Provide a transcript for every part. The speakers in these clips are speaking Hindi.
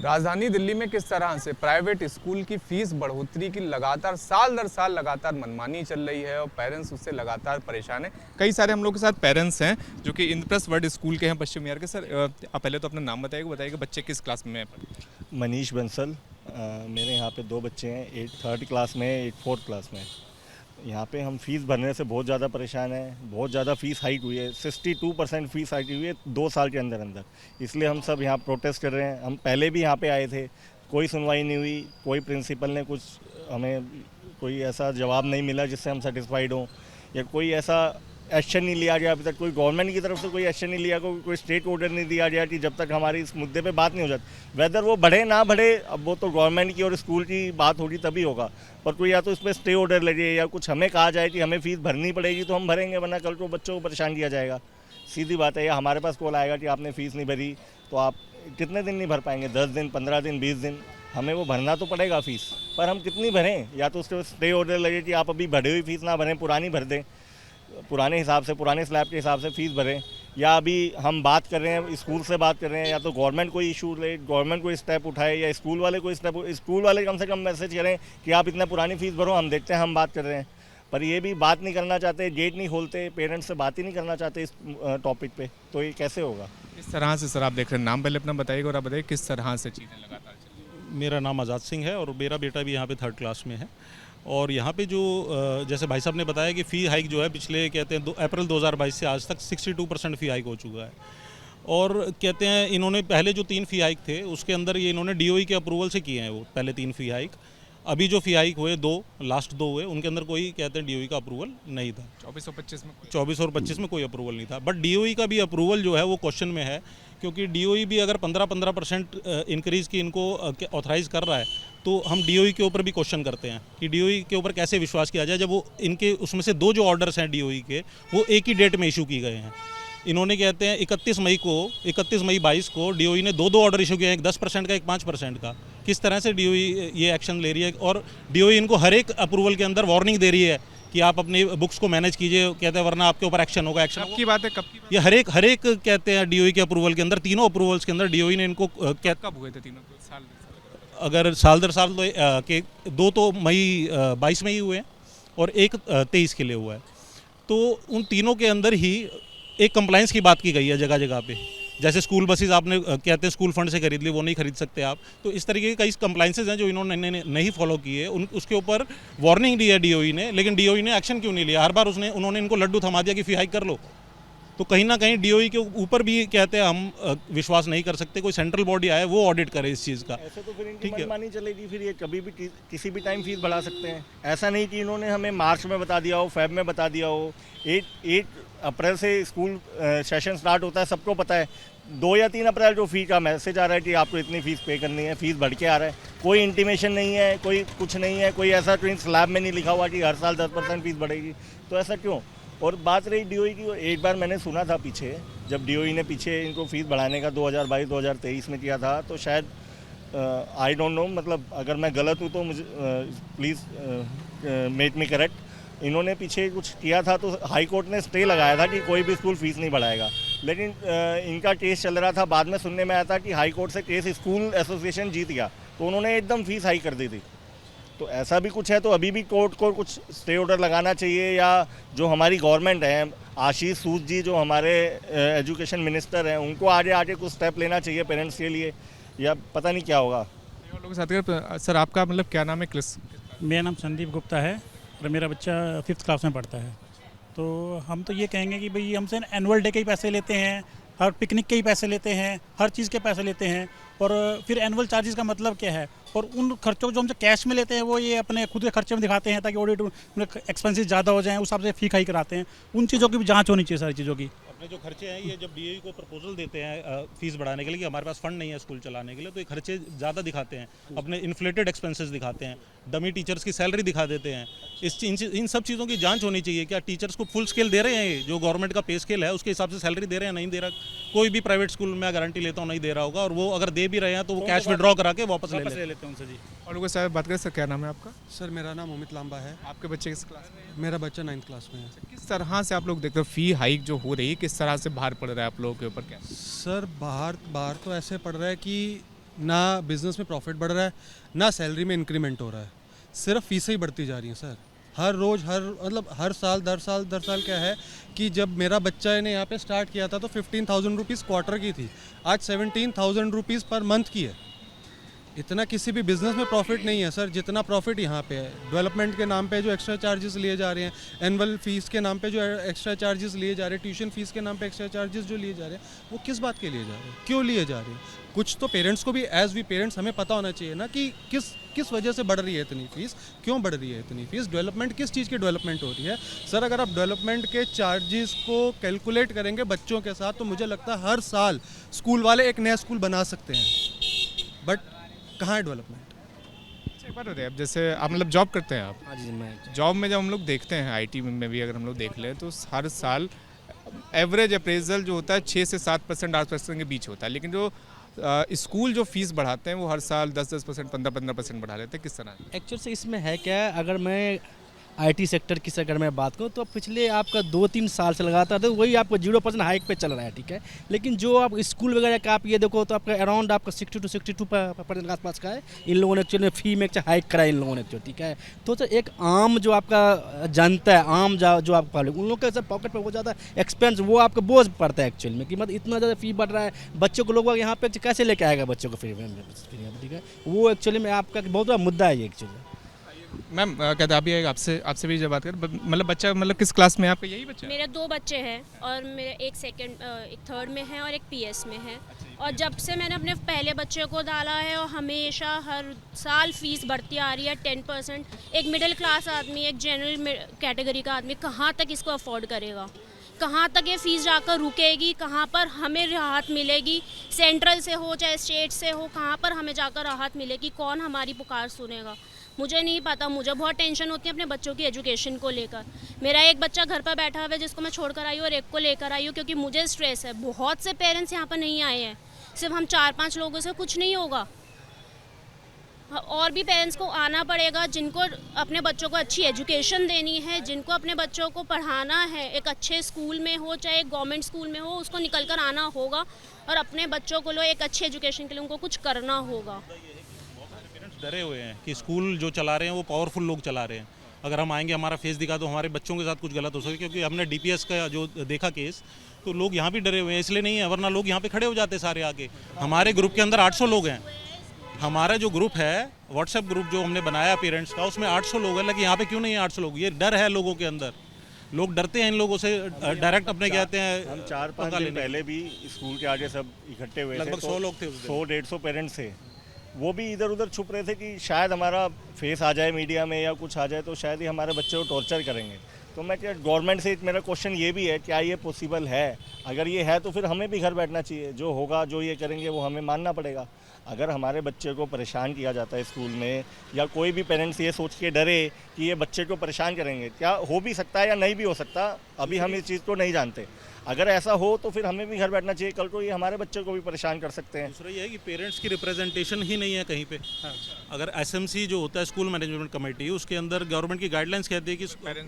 राजधानी दिल्ली में किस तरह से प्राइवेट स्कूल की फीस बढ़ोतरी की लगातार साल दर साल लगातार मनमानी चल रही है और पेरेंट्स उससे लगातार परेशान हैं। कई सारे हम लोग के साथ पेरेंट्स हैं जो कि इंद्रप्रस्थ वर्ल्ड स्कूल के हैं पश्चिम विहार के। सर आप पहले तो अपना नाम बताइए कि बच्चे किस क्लास में हैं। मनीष बंसल। मेरे यहाँ पे 2 बच्चे हैं, एक 3rd क्लास में, एक 4th क्लास में। यहाँ पे हम फीस भरने से बहुत ज़्यादा परेशान हैं। बहुत ज़्यादा फ़ीस हाइक हुई है, 62% फ़ीस हाइक हुई है 2 साल के अंदर अंदर। इसलिए हम सब यहाँ प्रोटेस्ट कर रहे हैं। हम पहले भी यहाँ पे आए थे, कोई सुनवाई नहीं हुई, कोई प्रिंसिपल ने कुछ हमें कोई ऐसा जवाब नहीं मिला जिससे हम सेटिस्फाइड हों, या कोई ऐसा एक्शन नहीं लिया गया अभी तक। कोई गवर्नमेंट की तरफ से कोई एक्शन नहीं लिया, कोई स्टेट ऑर्डर नहीं दिया गया कि जब तक हमारी इस मुद्दे पे बात नहीं हो जाती, वेदर वो बढ़े ना बढ़े, अब वो तो गवर्नमेंट की और स्कूल की बात होगी तभी होगा। पर कोई या तो इस पर स्टे ऑर्डर लगे या कुछ हमें कहा जाए कि हमें फ़ीस भरनी पड़ेगी तो हम भरेंगे, वरना कल को बच्चों को परेशान किया जाएगा। सीधी बात है। या हमारे पास कॉल आएगा कि आपने फ़ीस नहीं भरी तो आप कितने दिन नहीं भर पाएंगे, 10 दिन, 15 दिन, 20 दिन, हमें वो भरना तो पड़ेगा फ़ीस। पर हम कितनी भरें? या तो उसके स्टे ऑर्डर लगे कि आप अभी भरे हुई फ़ीस ना भरें, पुरानी भर दें, पुराने हिसाब से, पुराने स्लैब के हिसाब से फ़ीस भरें। या अभी हम बात कर रहे हैं, स्कूल से बात कर रहे हैं, या तो गवर्नमेंट कोई इशू ले, गवर्नमेंट कोई स्टेप उठाए, या स्कूल वाले कोई स्टेप, स्कूल वाले कम से कम मैसेज करें कि आप इतना पुरानी फ़ीस भरो, हम देखते हैं, हम बात कर रहे हैं। पर ये भी बात नहीं करना चाहते, गेट नहीं खोलते, पेरेंट्स से बात ही नहीं करना चाहते इस टॉपिक पे, तो ये कैसे होगा? किस तरह से सर आप देख रहे हैं? नाम पहले अपना बताइएगा और आप बताइए किस तरह से चीज़ें लगातार चल रही हैं। मेरा नाम आज़ाद सिंह है और मेरा बेटा भी यहाँ पे 3rd क्लास में है। और यहाँ पे जो जैसे भाई साहब ने बताया कि फ़ी हाइक जो है पिछले कहते हैं अप्रैल 2022 से आज तक 62% फ़ी हाइक हो चुका है। और कहते हैं इन्होंने पहले जो 3 फ़ी हाइक थे उसके अंदर ये इन्होंने DOE के अप्रूवल से किए हैं, वो पहले 3 फ़ी हाइक। अभी जो फ़ी हाइक हुए 2 लास्ट 2 हुए उनके अंदर कोई कहते हैं DOE का अप्रूवल नहीं था। 24 और 25 में 24 और 25 में कोई अप्रूवल नहीं था। बट DOE का भी अप्रूवल जो है वो क्वेश्चन में है, क्योंकि DOE भी अगर 15% इंक्रीज़ की इनको ऑथराइज़ कर रहा है तो हम DOE के ऊपर भी क्वेश्चन करते हैं कि DOE के ऊपर कैसे विश्वास किया जाए जब वो इनके उसमें से 2 जो ऑर्डर्स हैं DOE के वो एक ही डेट में इशू किए गए हैं। इन्होंने कहते हैं 31 मई 22 को DOE ने 2 ऑर्डर इशू किए हैं, एक 10% का, एक 5% का। किस तरह से DOE ये एक्शन ले रही है? और DOE इनको हर एक अप्रूवल के अंदर वार्निंग दे रही है कि आप अपनी बुक्स को मैनेज कीजिए, कहते हैं वरना आपके ऊपर एक्शन होगा। कब की बात है? कब की बात? ये हर एक कहते हैं DOE के अप्रूवल के अंदर, तीनों अप्रूवल्स के अंदर DOE ने इनको कब हुए थे तीनों? साल अगर साल दर साल तो के 2 तो मई 22 में ही हुए हैं और एक 23 के लिए हुआ है। तो उन तीनों के अंदर ही एक कंप्लाइंस की बात की गई है जगह जगह पे। जैसे स्कूल बसेस आपने कहते हैं स्कूल फंड से खरीद ली, वो नहीं खरीद सकते आप। तो इस तरीके के कई कंप्लाइंसेज हैं जो इन्होंने नहीं फॉलो किए। उसके ऊपर वार्निंग दी है DOE ने, लेकिन DOE ने एक्शन क्यों नहीं लिया? हर बार उन्होंने इनको लड्डू थमा दिया कि फ़ी हाइक कर लो। तो कहीं ना कहीं DOE के ऊपर भी कहते हैं हम विश्वास नहीं कर सकते, कोई सेंट्रल बॉडी आए वो ऑडिट करे इस चीज़ का। ऐसे तो फिर इनकी मनमानी चलेगी, फिर ये कभी भी किसी भी टाइम फीस बढ़ा सकते हैं। ऐसा नहीं कि इन्होंने हमें मार्च में बता दिया हो, फेब में बता दिया हो। 8 अप्रैल से स्कूल सेशन स्टार्ट होता है, सबको पता है। 2 या 3 अप्रैल जो फ़ी का मैसेज आ रहा है कि आपको इतनी फ़ीस पे करनी है, फ़ीस बढ़ के आ रहा है, कोई इंटीमेशन नहीं है, कोई कुछ नहीं है, कोई ऐसा कोई स्लैब में नहीं लिखा हुआ कि हर साल 10% फ़ीस बढ़ेगी। तो ऐसा क्यों? और बात रही DOE की, एक बार मैंने सुना था पीछे, जब DOE ने पीछे इनको फ़ीस बढ़ाने का 2022-2023 में किया था, तो शायद आई डोंट नो, मतलब अगर मैं गलत हूँ तो मुझे प्लीज़ मेक मी करेक्ट। इन्होंने पीछे कुछ किया था तो हाई कोर्ट ने स्टे लगाया था कि कोई भी स्कूल फ़ीस नहीं बढ़ाएगा, लेकिन इनका केस चल रहा था। बाद में सुनने में आया था कि हाई कोर्ट से केस स्कूल एसोसिएशन जीत गया, तो उन्होंने एकदम फ़ीस हाई कर दी थी। तो ऐसा भी कुछ है, तो अभी भी कोर्ट को कुछ स्टे ऑर्डर लगाना चाहिए, या जो हमारी गवर्नमेंट है, आशीष सूद जी जो हमारे एजुकेशन मिनिस्टर हैं, उनको आगे आगे कुछ स्टेप लेना चाहिए पेरेंट्स के लिए, या पता नहीं क्या होगा। सर आपका मतलब क्या नाम है? मेरा नाम संदीप गुप्ता है और मेरा बच्चा 5th क्लास में पढ़ता है। तो हम तो ये कहेंगे कि भाई हमसे एनुअल डे के ही पैसे लेते हैं, हर पिकनिक के ही पैसे लेते हैं, हर चीज़ के पैसे लेते हैं, और फिर एनुअल चार्जेस का मतलब क्या है? और उन खर्चों को जो हमसे कैश में लेते हैं वो ये अपने खुद के खर्चे में दिखाते हैं ताकि ऑडिट एक्सपेंसेस ज़्यादा हो जाएं, उस हिसाब से फ़ी हाइक कराते हैं। उन चीज़ों की भी जांच होनी चाहिए, सारी चीज़ों की। अपने जो खर्चे हैं ये जब DOE को प्रपोजल देते हैं फीस बढ़ाने के लिए कि हमारे पास फंड नहीं है स्कूल चलाने के लिए, तो ये खर्चे ज़्यादा दिखाते हैं, अपने इन्फ्लेटेड एक्सपेंसेस दिखाते हैं, डमी टीचर्स की सैलरी दिखा देते हैं। इन सब चीज़ों की जांच होनी चाहिए। क्या टीचर्स को फुल स्केल दे रहे हैं, जो गवर्नमेंट का पे स्केल है उसके हिसाब से सैलरी दे रहे हैं, नहीं दे रहा? कोई भी प्राइवेट स्कूल में गारंटी लेता हूँ नहीं दे रहा होगा, और वो अगर दे भी रहे हैं तो वो कैश विड्रॉ करा के वापस ले लेते हैं उनसे जी। और कोई साहब बात करें, सर क्या नाम है आपका? सर मेरा नाम अमित लांबा है। आपके बच्चे किस क्लास में है? मेरा बच्चा 9th क्लास में है। किस तरह से आप लोग देखते हो फ़ी हाइक जो हो रही है, किस तरह से बाहर पड़ रहा है आप लोगों के ऊपर? क्या सर बाहर तो ऐसे पड़ रहा है कि ना बिजनेस में प्रॉफिट बढ़ रहा है, ना सैलरी में इंक्रीमेंट हो रहा है, सिर्फ फीसें ही बढ़ती जा रही हैं सर। हर रोज़ हर साल दर साल क्या है कि जब मेरा बच्चा ने यहाँ पे स्टार्ट किया था तो 15,000 रुपीज़ क्वार्टर की थी, आज 17,000 रुपीज़ पर मंथ की है। इतना किसी भी बिजनेस में प्रॉफिट नहीं है सर जितना प्रॉफिट यहाँ पे है। डेवलपमेंट के नाम पे जो एक्स्ट्रा चार्जेस लिए जा रहे हैं, एनुअल फीस के नाम पे जो एक्स्ट्रा चार्जेस लिए जा रहे हैं, ट्यूशन फीस के नाम पे एक्स्ट्रा चार्जेस जो लिए जा रहे हैं, वो किस बात के लिए जा रहे हैं, क्यों लिए जा रहे हैं? कुछ तो पेरेंट्स को भी एज वी पेरेंट्स हमें पता होना चाहिए ना कि किस वजह से बढ़ रही है इतनी फीस, क्यों बढ़ रही है इतनी फीस, डेवलपमेंट किस चीज़ की डेवलपमेंट हो रही है। सर अगर आप डेवलपमेंट के चार्जेस को कैलकुलेट करेंगे बच्चों के साथ तो मुझे लगता है हर साल स्कूल वाले एक नया स्कूल बना सकते हैं, बट कहाँ है डेवलपमेंट? एक बात बताइए, अब जैसे आप मतलब जॉब करते हैं आप, हाँ जी, मैं जॉब में जब हम लोग देखते हैं आईटी में भी अगर हम लोग देख लें तो हर साल एवरेज अप्रेजल जो होता है 6 से 7%, 8% के बीच होता है, लेकिन जो स्कूल जो फीस बढ़ाते हैं वो हर साल 10% 15% बढ़ा लेते हैं। किस तरह? एक्चुअल से इसमें है क्या, अगर मैं आईटी सेक्टर की अगर मैं बात करूँ तो पिछले आपका 2-3 साल से लगातार तो वही आपको 0% हाइक पे चल रहा है, ठीक है। लेकिन जो आप स्कूल वगैरह का आप ये देखो तो आपका अराउंड आपका 60 to 62% के आसपास का है। इन लोगों ने एक्चुअली फी में हाइक करा है इन लोगों ने, ठीक है। तो एक आम जो आपका जनता है, आम जो आप पब्लिक, उन लोग का पॉकेट पर बहुत ज़्यादा एक्सपेंस वो आपको बोझ पड़ता है एक्चुअली में, कि मतलब इतना ज़्यादा फी बढ़ रहा है, बच्चों को लोग यहाँ पे कैसे लेके आएगा बच्चों को फ्री में, ठीक है। वो एक्चुअली में आपका बहुत बड़ा मुद्दा है ये एक्चुअली। मैम कहते आप भी आपसे भी जब बात करें, मतलब बच्चा मतलब किस क्लास में है आपका? यही बच्चा है? मेरे 2 बच्चे हैं और मेरे एक थर्ड में है और एक पीएस में है। और जब से मैंने अपने पहले बच्चे को डाला है और हमेशा हर साल फीस बढ़ती आ रही है 10%। एक मिडिल क्लास आदमी, एक जनरल कैटेगरी का आदमी कहाँ तक इसको अफोर्ड करेगा? कहाँ तक ये फीस जाकर रुकेगी? कहाँ पर हमें राहत मिलेगी? सेंट्रल से हो चाहे स्टेट से हो, कहाँ पर हमें जाकर राहत मिलेगी? कौन हमारी पुकार सुनेगा? मुझे नहीं पता। मुझे बहुत टेंशन होती है अपने बच्चों की एजुकेशन को लेकर। मेरा एक बच्चा घर पर बैठा हुआ है जिसको मैं छोड़कर आई हूँ और एक को लेकर आई हूँ क्योंकि मुझे स्ट्रेस है। बहुत से पेरेंट्स यहाँ पर नहीं आए हैं, सिर्फ हम 4-5 लोगों से कुछ नहीं होगा। और भी पेरेंट्स को आना पड़ेगा जिनको अपने बच्चों को अच्छी एजुकेशन देनी है, जिनको अपने बच्चों को पढ़ाना है, एक अच्छे स्कूल में हो चाहे गवर्नमेंट स्कूल में हो, उसको निकल कर आना होगा और अपने बच्चों को एक अच्छी एजुकेशन के लिए उनको कुछ करना होगा। डरे हुए हैं कि स्कूल जो चला रहे हैं वो पावरफुल लोग चला रहे हैं, अगर हम आएंगे हमारा फेस दिखा तो हमारे बच्चों के साथ कुछ गलत हो सके। क्योंकि हमने डीपीएस का जो देखा केस, तो लोग यहाँ भी डरे हुए हैं, इसलिए नहीं है, वरना लोग यहाँ पे खड़े हो जाते सारे आगे। हमारे ग्रुप के अंदर 800 लोग हैं। हमारा जो ग्रुप है व्हाट्सएप ग्रुप जो हमने बनाया पेरेंट्स का, उसमें 800 लोग हैं। लेकिन यहाँ पे क्यों नहीं है 800 लोग? ये डर है लोगों के अंदर, लोग डरते हैं इन लोगों से, डायरेक्ट अपने कहते हैं। हम 4-5 दिन पहले भी स्कूल के आगे सब इकट्ठे हुए थे, लगभग 100 लोग थे, 100-150 पेरेंट्स थे। वो भी इधर उधर छुप रहे थे कि शायद हमारा फेस आ जाए मीडिया में या कुछ आ जाए तो शायद ही हमारे बच्चे को टॉर्चर करेंगे। तो मैं क्या गवर्नमेंट से मेरा क्वेश्चन ये भी है, क्या ये पॉसिबल है? अगर ये है तो फिर हमें भी घर बैठना चाहिए, जो होगा जो ये करेंगे वो हमें मानना पड़ेगा। अगर हमारे बच्चे को परेशान किया जाता है स्कूल में, या कोई भी पेरेंट्स ये सोच के डरे कि ये बच्चे को परेशान करेंगे, क्या हो भी सकता है या नहीं भी हो सकता, अभी हम इस चीज़ को नहीं जानते। अगर ऐसा हो तो फिर हमें भी घर बैठना चाहिए, कल को ये हमारे बच्चे को भी परेशान कर सकते हैं। दूसरा ये है कि पेरेंट्स की रिप्रेजेंटेशन ही नहीं है कहीं पे। अगर एसएमसी जो होता है स्कूल मैनेजमेंट कमेटी, उसके अंदर गवर्नमेंट की गाइडलाइंस कहती है कि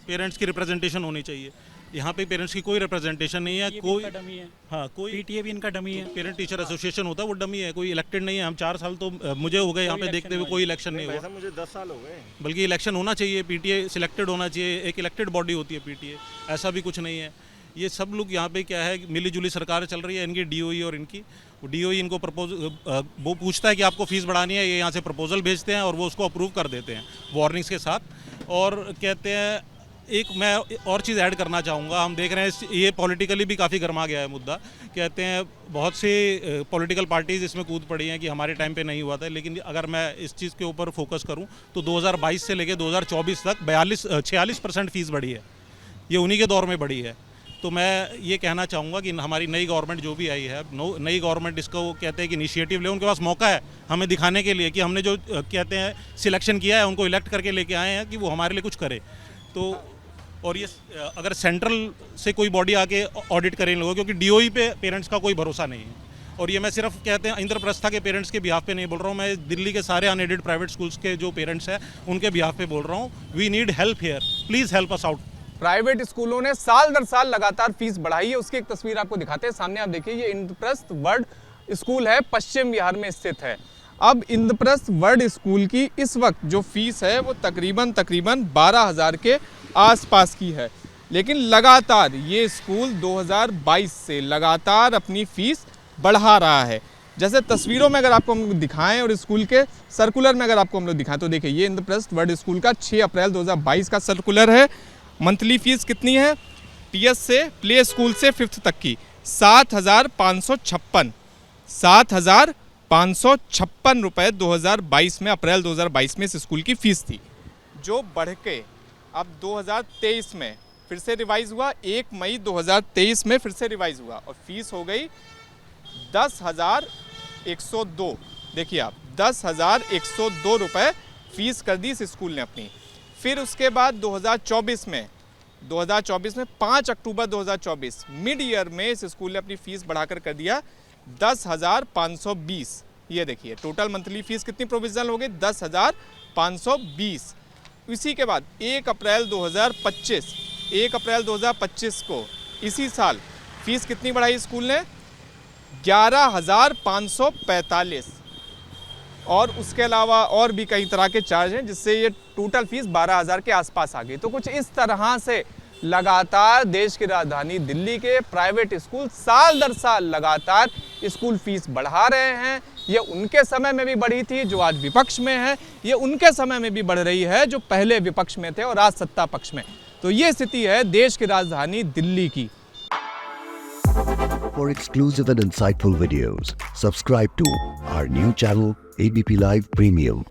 पेरेंट्स की रिप्रेजेंटेशन होनी चाहिए। यहाँ पे पेरेंट्स की कोई रिप्रेजेंटेशन नहीं है, कोई डमी है। हाँ, कोई पीटीए भी इनका डमी है। पेरेंट टीचर एसोसिएशन होता है वो डमी है, कोई इलेक्टेड नहीं है। हम 4 साल तो मुझे हो गए यहाँ पे देखते हुए, कोई इलेक्शन नहीं हुआ। मुझे 10 साल हो गए। बल्कि इलेक्शन होना चाहिए, पीटीए सिलेक्टेड होना चाहिए, एक इलेक्टेड बॉडी होती है पीटीए, ऐसा भी कुछ नहीं है। ये सब लोग यहाँ पे क्या है, मिली जुली सरकार चल रही है इनकी, डीओई और इनकी। डीओई इनको वो पूछता है कि आपको फीस बढ़ानी है, ये यहाँ से प्रपोजल भेजते हैं और वो उसको अप्रूव कर देते हैं वार्निंग्स के साथ। और कहते हैं, एक मैं और चीज़ ऐड करना चाहूँगा, हम देख रहे हैं ये पॉलिटिकली भी काफ़ी गर्मा गया है मुद्दा। कहते हैं बहुत सी पॉलिटिकल पार्टीज़ इसमें कूद पड़ी हैं कि हमारे टाइम पे नहीं हुआ था। लेकिन अगर मैं इस चीज़ के ऊपर फोकस करूँ तो 2022 से लेकर 2024 तक 46% फीस बढ़ी है, ये उन्हीं के दौर में बढ़ी है। तो मैं ये कहना चाहूँगा कि हमारी नई गवर्नमेंट जो भी आई है, नई गवर्नमेंट इसको कहते हैं कि इनिशिएटिव ले, उनके पास मौका है हमें दिखाने के लिए कि हमने जो कहते हैं सिलेक्शन किया है, उनको इलेक्ट करके लेके आए हैं कि वो हमारे लिए कुछ करे। तो और ये अगर सेंट्रल से कोई बॉडी आके ऑडिट करे इन लोगों, क्योंकि डीओई पे पेरेंट्स का कोई भरोसा नहीं है। और ये मैं सिर्फ कहते हैं इंद्रप्रस्था के पेरेंट्स के बिहाफ पे नहीं बोल रहा हूँ, मैं दिल्ली के सारे अनएडेड प्राइवेट स्कूल्स के जो पेरेंट्स हैं उनके बिहाफ पे बोल रहा हूँ। We need help here, please help us out. Private स्कूलों ने साल दर साल लगातार फीस बढ़ाई है, उसकी एक तस्वीर आपको दिखाते हैं। सामने आप देखिए, ये इंद्रप्रस्थ वर्ड स्कूल है, पश्चिम बिहार में स्थित है। अब इंद्रप्रस्थ वर्ड स्कूल की इस वक्त जो फीस है वो तकरीबन 12,000 के आसपास की है, लेकिन लगातार ये स्कूल 2022 से लगातार अपनी फ़ीस बढ़ा रहा है। जैसे तस्वीरों में अगर आपको हम लोग दिखाएं और स्कूल के सर्कुलर में अगर आपको हम लोग दिखाएं तो देखिए ये इंद्रप्रस्थ वर्ड स्कूल का 6 अप्रैल 2022 का सर्कुलर है। मंथली फ़ीस कितनी है? टीएस से प्ले स्कूल से 5th तक की 7,556 रुपये 2022 में, अप्रैल 2022 में इस स्कूल की फ़ीस थी, जो बढ़ के अब 2023 में फिर से रिवाइज़ हुआ। 1 मई 2023 में फिर से रिवाइज़ हुआ और फीस हो गई 10,102। देखिए आप 10,102 रुपये फ़ीस कर दी इस स्कूल ने अपनी। फिर उसके बाद 2024 में 5 अक्टूबर 2024 मिड ईयर में इस स्कूल ने अपनी फ़ीस बढ़ाकर कर दिया 10,520। ये देखिए टोटल मंथली फ़ीस कितनी प्रोविजनल हो गई? 10,520। इसी के बाद 1 अप्रैल 2025 को इसी साल फ़ीस कितनी बढ़ाई स्कूल ने? 11,545। और उसके अलावा और भी कई तरह के चार्ज हैं, जिससे ये टोटल फीस 12,000 के आसपास आ गई। तो कुछ इस तरह से लगातार देश की राजधानी दिल्ली के प्राइवेट स्कूल साल दर साल लगातार स्कूल फीस बढ़ा रहे हैं। ये उनके समय में भी बढ़ी थी जो आज विपक्ष में है, ये उनके समय में भी बढ़ रही है जो पहले विपक्ष में थे और आज सत्ता पक्ष में। तो ये स्थिति है देश की राजधानी दिल्ली की। For exclusive and insightful videos, subscribe to our new channel ABP Live Premium.